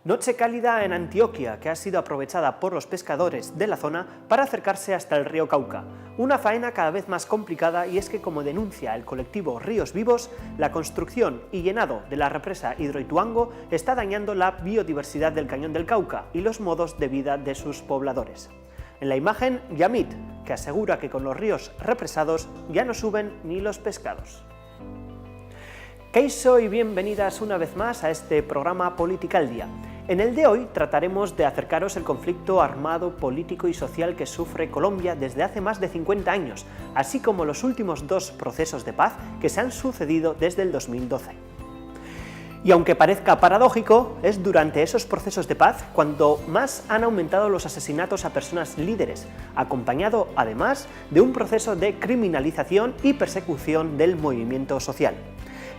Noche cálida en Antioquia, que ha sido aprovechada por los pescadores de la zona para acercarse hasta el río Cauca. Una faena cada vez más complicada, y es que, como denuncia el colectivo Ríos Vivos, la construcción y llenado de la represa Hidroituango está dañando la biodiversidad del Cañón del Cauca y los modos de vida de sus pobladores. En la imagen, Yamit, que asegura que con los ríos represados ya no suben ni los pescados. Kaixo y bienvenidas una vez más a este programa Política al Día. En el de hoy trataremos de acercaros el conflicto armado, político y social que sufre Colombia desde hace más de 50 años, así como los últimos dos procesos de paz que se han sucedido desde el 2012. Y aunque parezca paradójico, es durante esos procesos de paz cuando más han aumentado los asesinatos a personas líderes, acompañado además de un proceso de criminalización y persecución del movimiento social.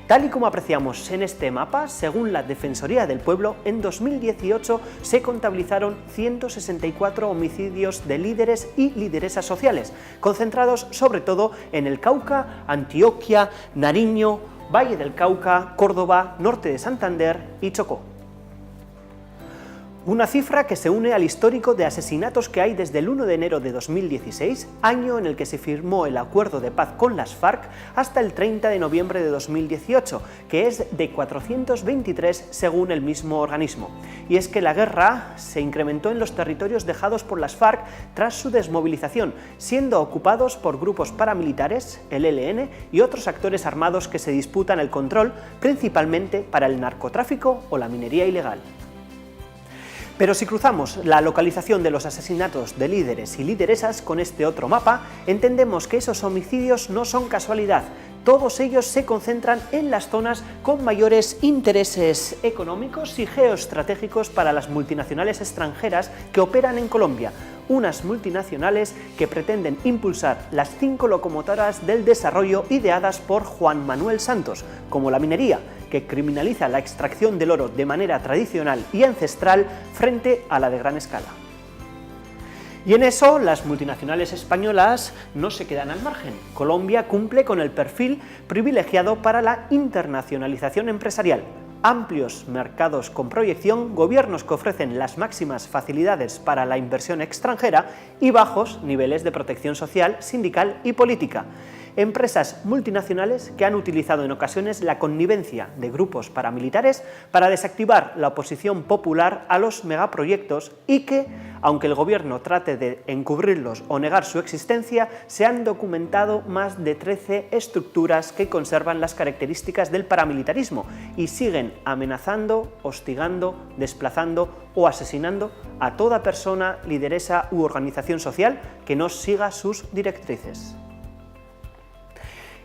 Tal y como apreciamos en este mapa, según la Defensoría del Pueblo, en 2018 se contabilizaron 164 homicidios de líderes y lideresas sociales, concentrados sobre todo en el Cauca, Antioquia, Nariño, Valle del Cauca, Córdoba, norte de Santander y Chocó. Una cifra que se une al histórico de asesinatos que hay desde el 1 de enero de 2016, año en el que se firmó el acuerdo de paz con las FARC, hasta el 30 de noviembre de 2018, que es de 423 según el mismo organismo. Y es que la guerra se incrementó en los territorios dejados por las FARC tras su desmovilización, siendo ocupados por grupos paramilitares, el ELN y otros actores armados que se disputan el control, principalmente para el narcotráfico o la minería ilegal. Pero si cruzamos la localización de los asesinatos de líderes y lideresas con este otro mapa, entendemos que esos homicidios no son casualidad. Todos ellos se concentran en las zonas con mayores intereses económicos y geoestratégicos para las multinacionales extranjeras que operan en Colombia, unas multinacionales que pretenden impulsar las 5 locomotoras del desarrollo ideadas por Juan Manuel Santos, como la minería, que criminaliza la extracción del oro de manera tradicional y ancestral frente a la de gran escala. Y en eso, las multinacionales españolas no se quedan al margen. Colombia cumple con el perfil privilegiado para la internacionalización empresarial. Amplios mercados con proyección, gobiernos que ofrecen las máximas facilidades para la inversión extranjera y bajos niveles de protección social, sindical y política. Empresas multinacionales que han utilizado en ocasiones la connivencia de grupos paramilitares para desactivar la oposición popular a los megaproyectos y que, aunque el gobierno trate de encubrirlos o negar su existencia, se han documentado más de 13 estructuras que conservan las características del paramilitarismo y siguen amenazando, hostigando, desplazando o asesinando a toda persona, lideresa u organización social que no siga sus directrices.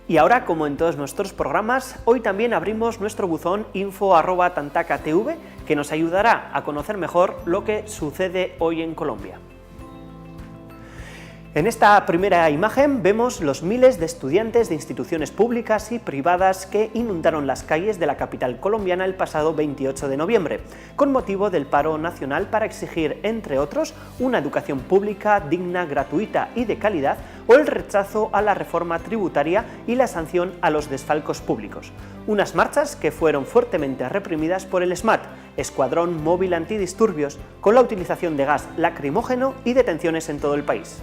Y ahora, como en todos nuestros programas, hoy también abrimos nuestro buzón info@tantacatv, que nos ayudará a conocer mejor lo que sucede hoy en Colombia. En esta primera imagen vemos los miles de estudiantes de instituciones públicas y privadas que inundaron las calles de la capital colombiana el pasado 28 de noviembre, con motivo del paro nacional para exigir, entre otros, una educación pública digna, gratuita y de calidad, o el rechazo a la reforma tributaria y la sanción a los desfalcos públicos. Unas marchas que fueron fuertemente reprimidas por el SMAT, Escuadrón Móvil Antidisturbios, con la utilización de gas lacrimógeno y detenciones en todo el país.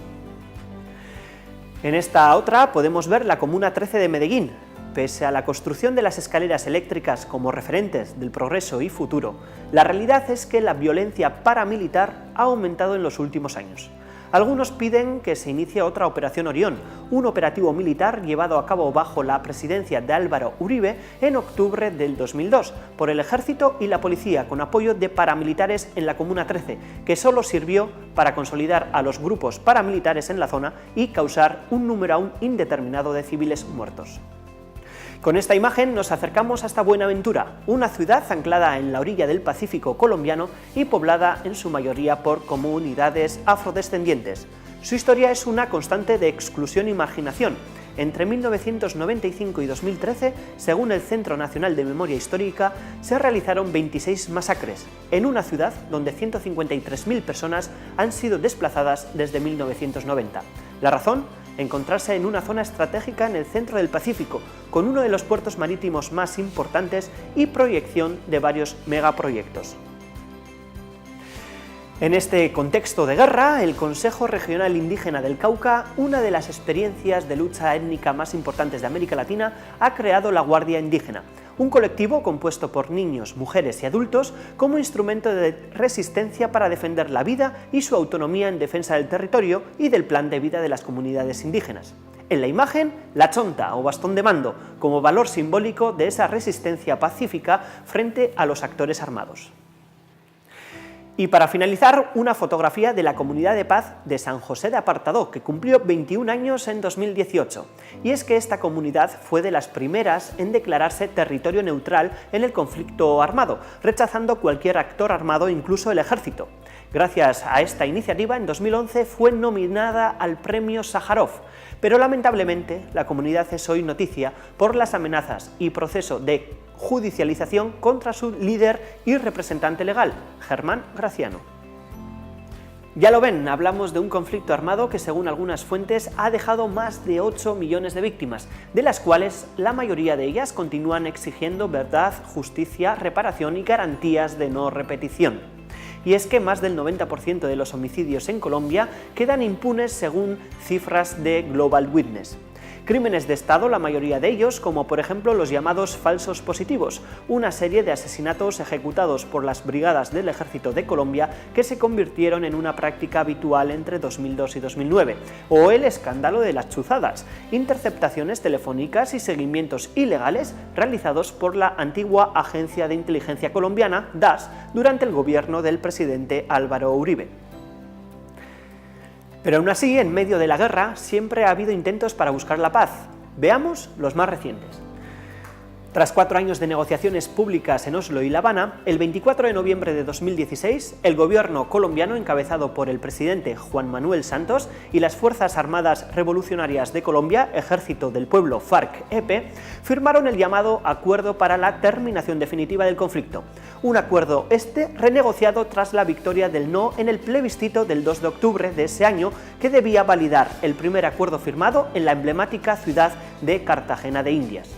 En esta otra podemos ver la Comuna 13 de Medellín. Pese a la construcción de las escaleras eléctricas como referentes del progreso y futuro, la realidad es que la violencia paramilitar ha aumentado en los últimos años. Algunos piden que se inicie otra Operación Orión, un operativo militar llevado a cabo bajo la presidencia de Álvaro Uribe en octubre del 2002 por el Ejército y la Policía, con apoyo de paramilitares en la Comuna 13, que solo sirvió para consolidar a los grupos paramilitares en la zona y causar un número aún indeterminado de civiles muertos. Con esta imagen nos acercamos hasta Buenaventura, una ciudad anclada en la orilla del Pacífico colombiano y poblada en su mayoría por comunidades afrodescendientes. Su historia es una constante de exclusión y marginación. Entre 1995 y 2013, según el Centro Nacional de Memoria Histórica, se realizaron 26 masacres, en una ciudad donde 153.000 personas han sido desplazadas desde 1990. La razón: encontrarse en una zona estratégica en el centro del Pacífico, con uno de los puertos marítimos más importantes y proyección de varios megaproyectos. En este contexto de guerra, el Consejo Regional Indígena del Cauca, una de las experiencias de lucha étnica más importantes de América Latina, ha creado la Guardia Indígena, un colectivo compuesto por niños, mujeres y adultos como instrumento de resistencia para defender la vida y su autonomía en defensa del territorio y del plan de vida de las comunidades indígenas. En la imagen, la chonta o bastón de mando, como valor simbólico de esa resistencia pacífica frente a los actores armados. Y para finalizar, una fotografía de la Comunidad de Paz de San José de Apartadó, que cumplió 21 años en 2018. Y es que esta comunidad fue de las primeras en declararse territorio neutral en el conflicto armado, rechazando cualquier actor armado, incluso el ejército. Gracias a esta iniciativa, en 2011 fue nominada al Premio Sájarov, pero lamentablemente la comunidad es hoy noticia por las amenazas y proceso de judicialización contra su líder y representante legal, Germán Graciano. Ya lo ven, hablamos de un conflicto armado que, según algunas fuentes, ha dejado más de 8 millones de víctimas, de las cuales la mayoría de ellas continúan exigiendo verdad, justicia, reparación y garantías de no repetición. Y es que más del 90% de los homicidios en Colombia quedan impunes según cifras de Global Witness. Crímenes de Estado, la mayoría de ellos, como por ejemplo los llamados falsos positivos, una serie de asesinatos ejecutados por las brigadas del Ejército de Colombia que se convirtieron en una práctica habitual entre 2002 y 2009, o el escándalo de las chuzadas, interceptaciones telefónicas y seguimientos ilegales realizados por la antigua Agencia de Inteligencia Colombiana, DAS, durante el gobierno del presidente Álvaro Uribe. Pero aún así, en medio de la guerra, siempre ha habido intentos para buscar la paz. Veamos los más recientes. Tras 4 años de negociaciones públicas en Oslo y La Habana, el 24 de noviembre de 2016, el gobierno colombiano, encabezado por el presidente Juan Manuel Santos y las Fuerzas Armadas Revolucionarias de Colombia, Ejército del Pueblo FARC-EP, firmaron el llamado Acuerdo para la Terminación Definitiva del Conflicto. Un acuerdo renegociado tras la victoria del no en el plebiscito del 2 de octubre de ese año, que debía validar el primer acuerdo firmado en la emblemática ciudad de Cartagena de Indias.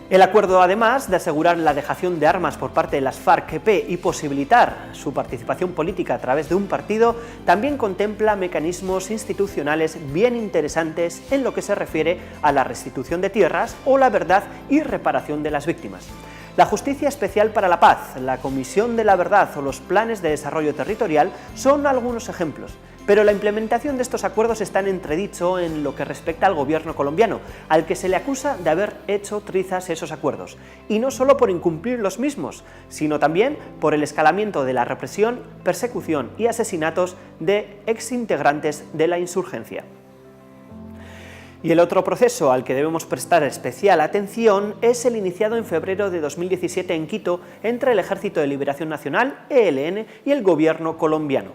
El acuerdo, además de asegurar la dejación de armas por parte de las FARC-EP y posibilitar su participación política a través de un partido, también contempla mecanismos institucionales bien interesantes en lo que se refiere a la restitución de tierras o la verdad y reparación de las víctimas. La Justicia Especial para la Paz, la Comisión de la Verdad o los planes de desarrollo territorial son algunos ejemplos, pero la implementación de estos acuerdos está en entredicho en lo que respecta al gobierno colombiano, al que se le acusa de haber hecho trizas esos acuerdos, y no solo por incumplir los mismos, sino también por el escalamiento de la represión, persecución y asesinatos de exintegrantes de la insurgencia. Y el otro proceso al que debemos prestar especial atención es el iniciado en febrero de 2017 en Quito entre el Ejército de Liberación Nacional, ELN, y el gobierno colombiano.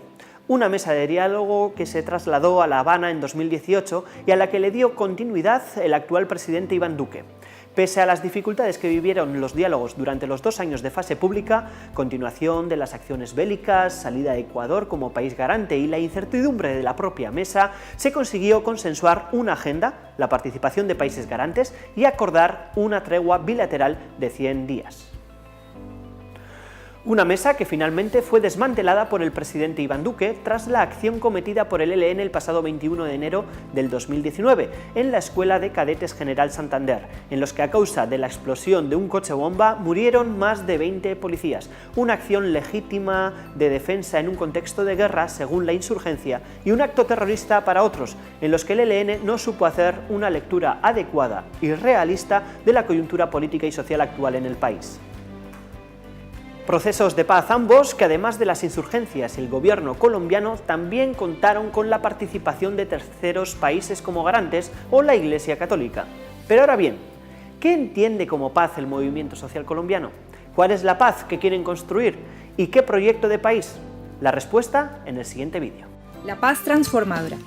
Una mesa de diálogo que se trasladó a La Habana en 2018 y a la que le dio continuidad el actual presidente Iván Duque. Pese a las dificultades que vivieron los diálogos durante los 2 años de fase pública, continuación de las acciones bélicas, salida de Ecuador como país garante y la incertidumbre de la propia mesa, se consiguió consensuar una agenda, la participación de países garantes y acordar una tregua bilateral de 100 días. Una mesa que finalmente fue desmantelada por el presidente Iván Duque tras la acción cometida por el ELN el pasado 21 de enero del 2019 en la Escuela de Cadetes General Santander, en los que a causa de la explosión de un coche bomba murieron más de 20 policías, una acción legítima de defensa en un contexto de guerra según la insurgencia y un acto terrorista para otros, en los que el ELN no supo hacer una lectura adecuada y realista de la coyuntura política y social actual en el país. Procesos de paz ambos que, además de las insurgencias y el gobierno colombiano, también contaron con la participación de terceros países como garantes o la Iglesia Católica. Pero ahora bien, ¿qué entiende como paz el movimiento social colombiano? ¿Cuál es la paz que quieren construir? ¿Y qué proyecto de país? La respuesta en el siguiente vídeo. La paz transformadora.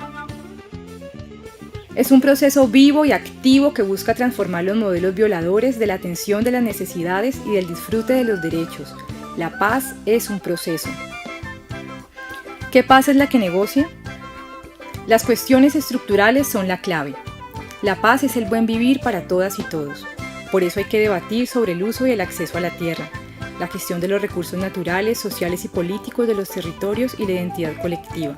Es un proceso vivo y activo que busca transformar los modelos violadores de la atención de las necesidades y del disfrute de los derechos. La paz es un proceso. ¿Qué paz es la que negocia? Las cuestiones estructurales son la clave. La paz es el buen vivir para todas y todos. Por eso hay que debatir sobre el uso y el acceso a la tierra. la gestión de los recursos naturales, sociales y políticos de los territorios y la identidad colectiva.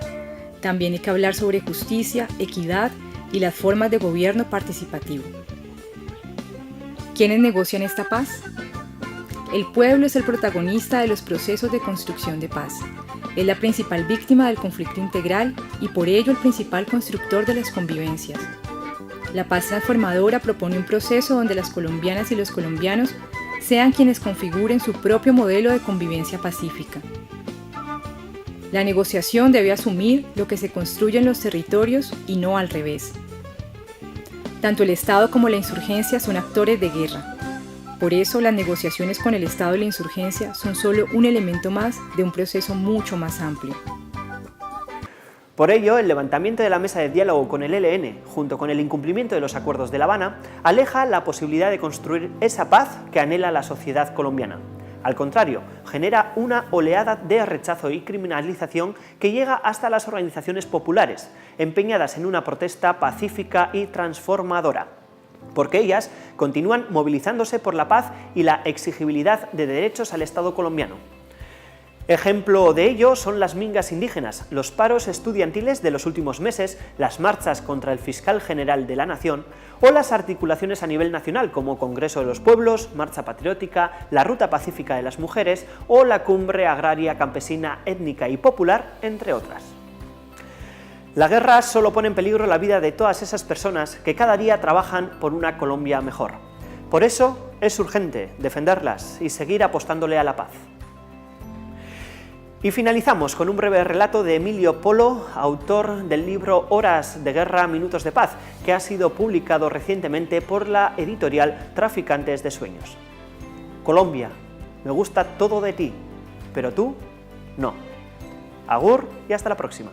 También hay que hablar sobre justicia, equidad y las formas de gobierno participativo. ¿Quiénes negocian esta paz? El pueblo es el protagonista de los procesos de construcción de paz. Es la principal víctima del conflicto integral y por ello el principal constructor de las convivencias. La paz transformadora propone un proceso donde las colombianas y los colombianos sean quienes configuren su propio modelo de convivencia pacífica. La negociación debe asumir lo que se construye en los territorios y no al revés. Tanto el Estado como la insurgencia son actores de guerra. Por eso, las negociaciones con el Estado y la insurgencia son solo un elemento más de un proceso mucho más amplio. Por ello, el levantamiento de la mesa de diálogo con el ELN, junto con el incumplimiento de los acuerdos de La Habana, aleja la posibilidad de construir esa paz que anhela la sociedad colombiana. Al contrario, genera una oleada de rechazo y criminalización que llega hasta las organizaciones populares, empeñadas en una protesta pacífica y transformadora, porque ellas continúan movilizándose por la paz y la exigibilidad de derechos al Estado colombiano. Ejemplo de ello son las mingas indígenas, los paros estudiantiles de los últimos meses, las marchas contra el fiscal general de la Nación o las articulaciones a nivel nacional como Congreso de los Pueblos, Marcha Patriótica, la Ruta Pacífica de las Mujeres o la Cumbre Agraria, Campesina, Étnica y Popular, entre otras. La guerra solo pone en peligro la vida de todas esas personas que cada día trabajan por una Colombia mejor. Por eso es urgente defenderlas y seguir apostándole a la paz. Y finalizamos con un breve relato de Emilio Polo, autor del libro Horas de Guerra, Minutos de Paz, que ha sido publicado recientemente por la editorial Traficantes de Sueños. Colombia, me gusta todo de ti, pero tú no. Agur y hasta la próxima.